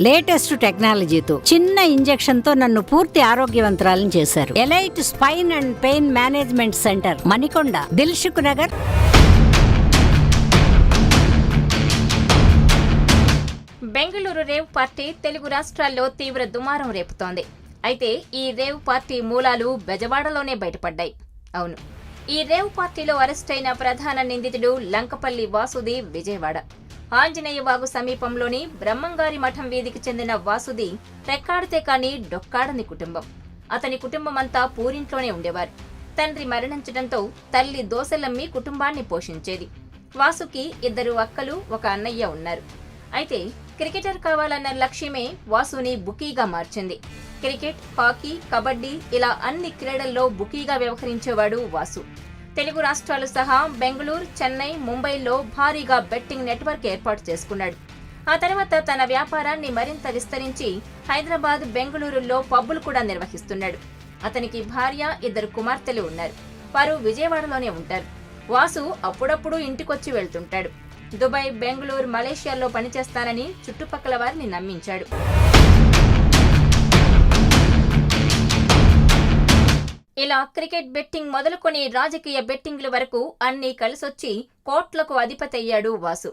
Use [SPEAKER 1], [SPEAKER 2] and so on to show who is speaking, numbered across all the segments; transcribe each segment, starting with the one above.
[SPEAKER 1] Latest టెక్నాలజీతో చిన్న injection తో నన్ను పూర్తి ఆరోగ్యవంతురాలను చేశారు. Elite spine and pain management centre, Manikonda, Dilsukh Nagar.
[SPEAKER 2] Bengaluru rave party Telugu రాష్ట్రాల్లో తీవ్ర దుమారం రేపుతోంది. అయితే ఈ రేవ్ పార్టీ మూలాలు బెజవాడలోనే బయటపడ్డాయి. అవును, ఈ రేవ్ పార్టీలో అరెస్టైన ప్రధాన నిందితుడు లంకపల్లి వాసుది విజయవాడ. ఆంజనేయ వాగు సమీపంలోని బ్రహ్మంగారి మఠం వీధికి చెందిన వాసుది రెక్కాడితే కాని డొక్కాడని కుటుంబం. అతని కుటుంబమంతా పూరింట్లోనే ఉండేవారు. తండ్రి మరణించడంతో తల్లి దోసెలమ్మి కుటుంబాన్ని పోషించేది. వాసుకి 2 అక్కలు, 1 అన్నయ్య ఉన్నారు. అయితే క్రికెటర్ కావాలన్న లక్ష్యమే వాసుని బుకీగా మార్చింది. క్రికెట్, హాకీ, కబడ్డీ ఇలా అన్ని క్రీడల్లో బుకీగా వ్యవహరించేవాడు వాసు. తెలుగు రాష్ట్రాలు సహా బెంగళూరు, చెన్నై, ముంబైలో భారీగా బెట్టింగ్ నెట్వర్క్ ఏర్పాటు చేసుకున్నాడు. ఆ తర్వాత తన వ్యాపారాన్ని మరింత విస్తరించి హైదరాబాద్, బెంగళూరులో పబ్బులు కూడా నిర్వహిస్తున్నాడు. అతనికి భార్య, 2 కుమార్తెలు ఉన్నారు. వారు విజయవాడలోనే ఉంటారు. వాసు అప్పుడప్పుడు ఇంటికొచ్చి వెళ్తుంటాడు. దుబాయ్, బెంగళూరు, మలేషియాలో పనిచేస్తానని చుట్టుపక్కల వారిని నమ్మించాడు. ఇలా క్రికెట్ బెట్టింగ్ మొదలుకొని రాజకీయ బెట్టింగ్ల వరకు అన్నీ కలిసొచ్చి కోట్లకు అధిపతయ్యాడు వాసు.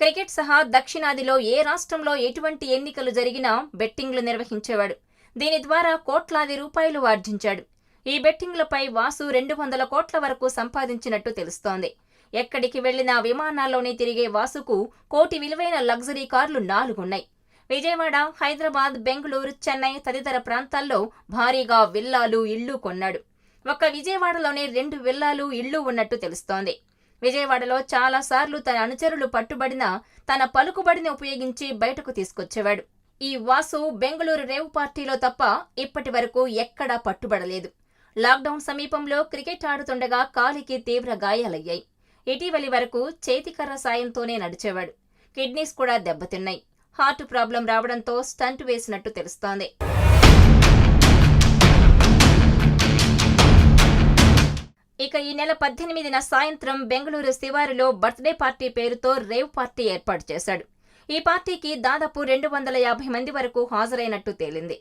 [SPEAKER 2] క్రికెట్ సహా దక్షిణాదిలో ఏ రాష్ట్రంలో ఎటువంటి ఎన్నికలు జరిగినా బెట్టింగ్లు నిర్వహించేవాడు. దీని ద్వారా కోట్లాది రూపాయలు ఆర్జించాడు. ఈ బెట్టింగ్లపై వాసు 200 కోట్ల వరకు సంపాదించినట్టు తెలుస్తోంది. ఎక్కడికి వెళ్లినా విమానాల్లోనే తిరిగే వాసుకు కోటి విలువైన లగ్జరీ కార్లు 4 ఉన్నాయి. విజయవాడ, హైదరాబాద్, బెంగళూరు, చెన్నై తదితర ప్రాంతాల్లో భారీగా విల్లాలు, ఇళ్లు కొన్నాడు. ఒక్క విజయవాడలోనే 2 విల్లాలు, ఇళ్లు ఉన్నట్టు తెలుస్తోంది. విజయవాడలో చాలా సార్లు తన అనుచరులు పట్టుబడినా తన పలుకుబడిని ఉపయోగించి బయటకు తీసుకొచ్చేవాడు. ఈ వాసు బెంగళూరు రేవ్ పార్టీలో తప్ప ఇప్పటి వరకు ఎక్కడా పట్టుబడలేదు. లాక్డౌన్ సమీపంలో క్రికెట్ ఆడుతుండగా కాలికి తీవ్ర గాయాలయ్యాయి. ఇటీవలి వరకు చేతికర్ర సాయంతోనే నడిచేవాడు. కిడ్నీస్ కూడా దెబ్బతిన్నాయి. హార్ట్ ప్రాబ్లం రావడంతో స్టంట్ వేసినట్టు తెలుస్తోంది. ఇక ఈ నెల 18న సాయంత్రం బెంగళూరు శివారులో బర్త్డే పార్టీ పేరుతో రేవ్ పార్టీ ఏర్పాటు చేశాడు. ఈ పార్టీకి దాదాపు 250 మంది వరకు హాజరైనట్టు తేలింది.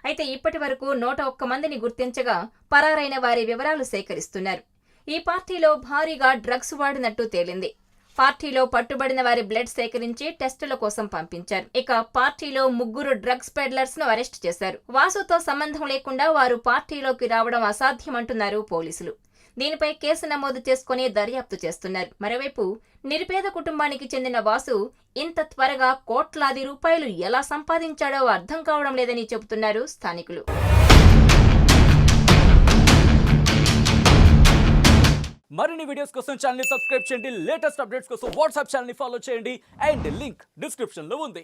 [SPEAKER 2] అయితే ఇప్పటి వరకు 101 మందిని గుర్తించగా పరారైన వారి వివరాలు సేకరిస్తున్నారు. ఈ పార్టీలో భారీగా డ్రగ్స్ వాడినట్టు తేలింది. పార్టీలో పట్టుబడిన వారి బ్లడ్ సేకరించి టెస్టుల కోసం పంపించారు. ఇక పార్టీలో 3 డ్రగ్స్ పెడ్లర్స్ ను అరెస్ట్ చేశారు. వాసుతో సంబంధం లేకుండా వారు పార్టీలోకి రావడం అసాధ్యమంటున్నారు పోలీసులు. దీనిపై కేసు నమోదు చేసుకుని దర్యాప్తు చేస్తున్నారు. మరోవైపు నిరుపేద కుటుంబానికి చెందిన వాసు ఇంత త్వరగా కోట్లాది రూపాయలు ఎలా సంపాదించాడో అర్థం కావడం లేదని చెబుతున్నారు స్థానికులు.
[SPEAKER 3] మరిన్ని వీడియోస్ కోసం ఛానల్ ని సబ్స్క్రైబ్ చేయండి. లేటెస్ట్ అప్డేట్స్ కోసం వాట్సాప్ ఛానల్ ని ఫాలో చేయండి. అండ్ లింక్ డిస్క్రిప్షన్ లో ఉంది.